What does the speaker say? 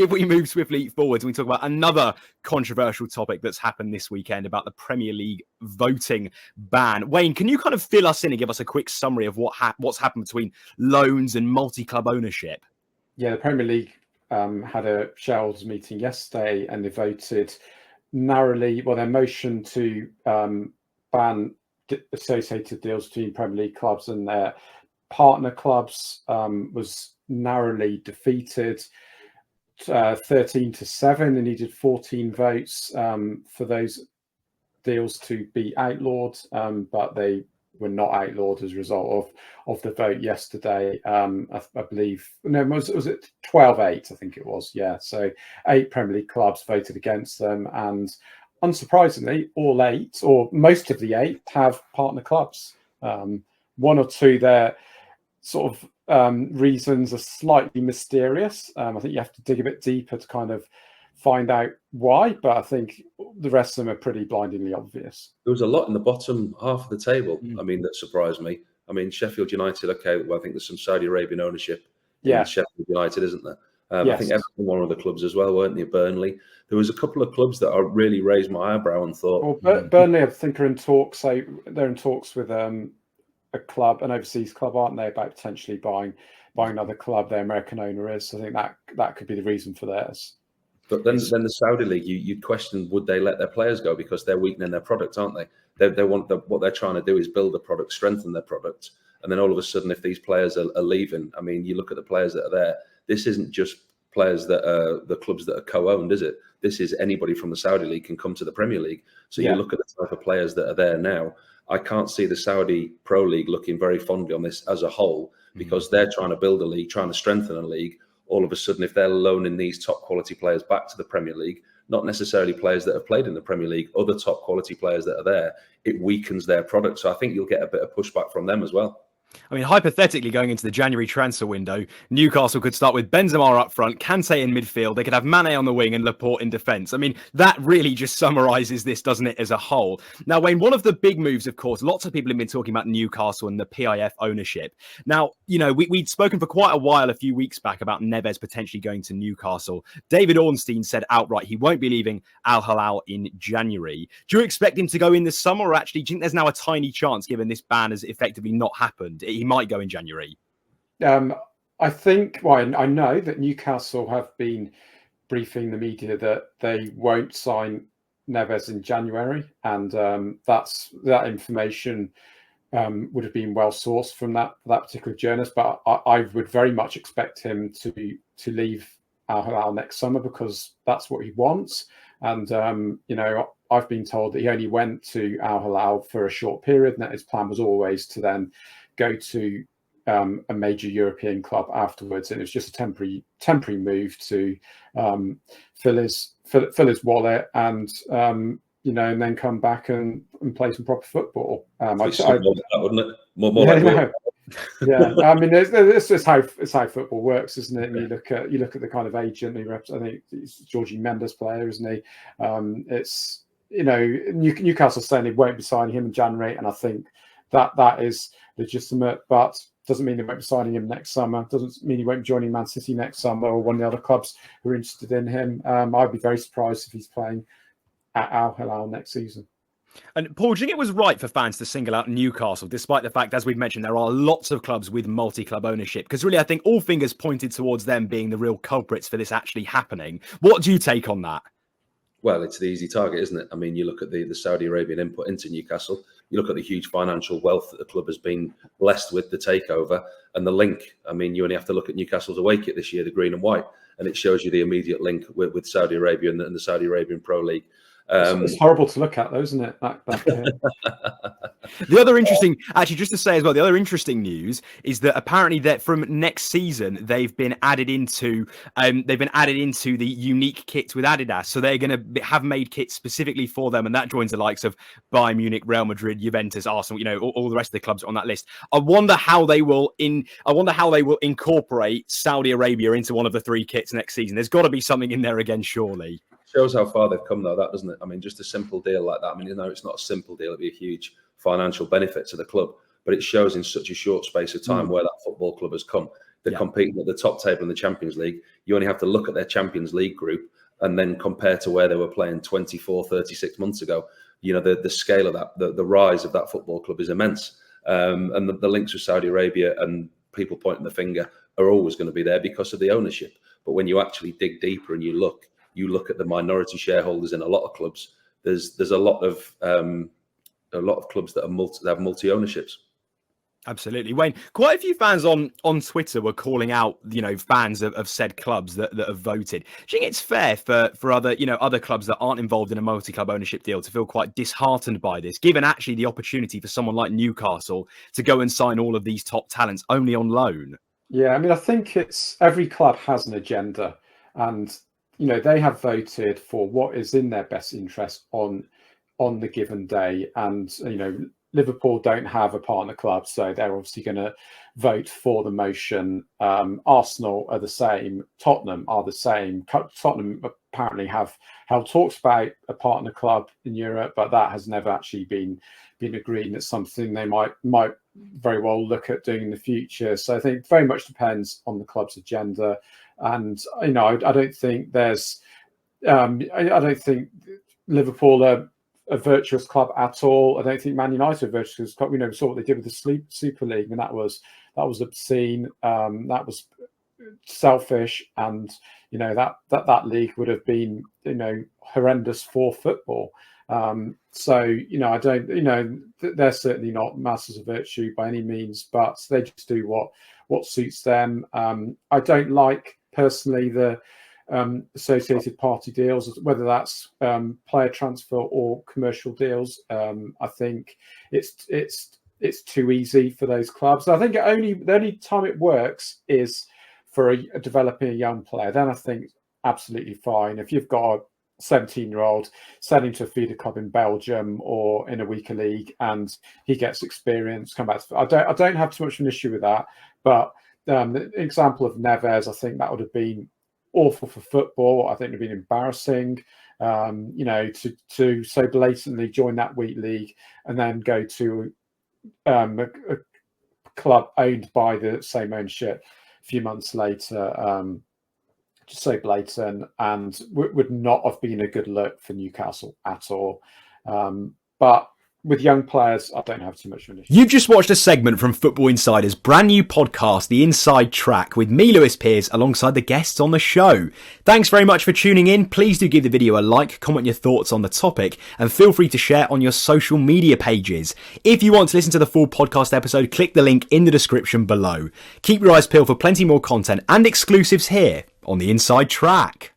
we move swiftly forwards and we talk about another controversial topic that's happened this weekend about the Premier League voting ban. Wayne, can you kind of fill us in and give us a quick summary of what's happened between loans and multi-club ownership? Yeah, the Premier League had a shareholders meeting yesterday and they voted narrowly. Well, their motion to ban associated deals between Premier League clubs and their partner clubs was narrowly defeated. 13-7. They needed 14 votes for those deals to be outlawed, but they were not outlawed as a result of the vote yesterday. I believe, no, was it 12-8? I think it was. Yeah, so 8 Premier League clubs voted against them, and unsurprisingly, all 8 or most of the 8 have partner clubs. One or two, their sort of reasons are slightly mysterious. I think you have to dig a bit deeper to kind of find out why, but I think the rest of them are pretty blindingly obvious. There was a lot in the bottom half of the table, I mean, that surprised me. I mean, Sheffield United, okay, well, I think there's some Saudi Arabian ownership in Sheffield United, isn't there? Yes. I think Everton, one of the clubs as well, weren't they? Burnley. There was a couple of clubs that I really raised my eyebrow and thought... Well, Burnley, I think, are in talks. So they're in talks with a club, an overseas club, aren't they, about potentially buying another club. Their American owner is. So I think that could be the reason for theirs. But then the Saudi League, you'd question, would they let their players go because they're weakening their product, aren't they? They want what they're trying to do is build a product, strengthen their product. And then all of a sudden, if these players are leaving, I mean, you look at the players that are there, this isn't just players that are the clubs that are co-owned, is it? This is anybody from the Saudi League can come to the Premier League. So you look at the type of players that are there now. I can't see the Saudi Pro League looking very fondly on this as a whole, because they're trying to build a league, trying to strengthen a league. All of a sudden, if they're loaning these top quality players back to the Premier League, not necessarily players that have played in the Premier League, other top quality players that are there, it weakens their product. So I think you'll get a bit of pushback from them as well. I mean, hypothetically, going into the January transfer window, Newcastle could start with Benzema up front, Kante in midfield. They could have Mane on the wing and Laporte in defence. I mean, that really just summarises this, doesn't it, as a whole? Now, Wayne, one of the big moves, of course, lots of people have been talking about Newcastle and the PIF ownership. Now, you know, we'd spoken for quite a while a few weeks back about Neves potentially going to Newcastle. David Ornstein said outright he won't be leaving Al Hilal in January. Do you expect him to go in this summer, or actually do you think there's now a tiny chance, given this ban has effectively not happened, he might go in January? I think, well, I know that Newcastle have been briefing the media that they won't sign Neves in January, and that information would have been well sourced from that particular journalist. But I would very much expect him to leave Al Hilal next summer, because that's what he wants. And you know, I've been told that he only went to Al Hilal for a short period, and that his plan was always to then go to a major European club afterwards, and it was just a temporary move to fill his wallet, and you know, and then come back and play some proper football. Wouldn't it? More yeah. I mean, this is how football works, isn't it? And you look at the kind of agent he reps. I think it's Georgie Mendes player, isn't he? It's, you know, Newcastle saying they won't be signing him in January, and I think that is legitimate, but doesn't mean they won't be signing him next summer. Doesn't mean he won't be joining Man City next summer or one of the other clubs who are interested in him. I'd be very surprised if he's playing at Al Hilal next season. And Paul, do you think it was right for fans to single out Newcastle, despite the fact, as we've mentioned, there are lots of clubs with multi-club ownership? Because really, I think all fingers pointed towards them being the real culprits for this actually happening. What do you take on that? Well, it's the easy target, isn't it? I mean, you look at the Saudi Arabian input into Newcastle, you look at the huge financial wealth that the club has been blessed with, the takeover, and the link. I mean, you only have to look at Newcastle's away kit this year, the green and white, and it shows you the immediate link with Saudi Arabia and the Saudi Arabian Pro League. It's horrible to look at, though, isn't it? The other interesting, actually, just to say as well, the other interesting news is that apparently that from next season they've been added into the unique kits with Adidas, so they're going to have made kits specifically for them, and that joins the likes of Bayern Munich, Real Madrid, Juventus, Arsenal, you know, all the rest of the clubs on that list. I wonder how they will incorporate Saudi Arabia into one of the 3 kits next season. There's got to be something in there again, surely. Shows how far they've come, though, that doesn't it? I mean, just a simple deal like that. I mean, you know, it's not a simple deal. It'd be a huge financial benefit to the club, but it shows in such a short space of time where that football club has come. They're competing at the top table in the Champions League. You only have to look at their Champions League group and then compare to where they were playing 24, 36 months ago. You know, the scale of that, the rise of that football club is immense. And the links with Saudi Arabia and people pointing the finger are always going to be there because of the ownership. But when you actually dig deeper and you look at the minority shareholders in a lot of clubs, there's a lot of clubs that have multi ownerships. Absolutely, Wayne. Quite a few fans on Twitter were calling out, fans of said clubs that have voted. Do you think it's fair for other clubs that aren't involved in a multi-club ownership deal to feel quite disheartened by this, given actually the opportunity for someone like Newcastle to go and sign all of these top talents only on loan? Yeah, I mean, I think it's every club has an agenda, and they have voted for what is in their best interest on the given day, and Liverpool don't have a partner club, so they're obviously going to vote for the motion. Arsenal are the same. Tottenham are the same. Tottenham apparently have held talks about a partner club in Europe, but that has never actually been agreed, and it's something they might very well look at doing in the future. So I think it very much depends on the club's agenda, and I don't think there's I don't think Liverpool are a virtuous club at all. I don't think Man United are a virtuous club. We saw what they did with the Super League, and that was obscene. That was selfish, and that league would have been horrendous for football. So I don't they're certainly not masters of virtue by any means, but they just do what suits them. I don't like personally the associated party deals, whether that's player transfer or commercial deals. I think it's too easy for those clubs. I think the only time it works is for developing a young player. Then I think absolutely fine. If you've got a 17-year-old selling to a feeder club in Belgium or in a weaker league and he gets experience, come back. I don't have too much of an issue with that. But the example of Neves, I think that would have been awful for football. I think it would have been embarrassing, to so blatantly join that weak league and then go to a club owned by the same ownership a few months later. Just so blatant, and would not have been a good look for Newcastle at all. But with young players, I don't have too much of an issue. You've just watched a segment from Football Insider's brand new podcast, The Inside Track, with me, Lewis Pearce, alongside the guests on the show. Thanks very much for tuning in. Please do give the video a like, comment your thoughts on the topic, and feel free to share on your social media pages. If you want to listen to the full podcast episode, click the link in the description below. Keep your eyes peeled for plenty more content and exclusives here on The Inside Track.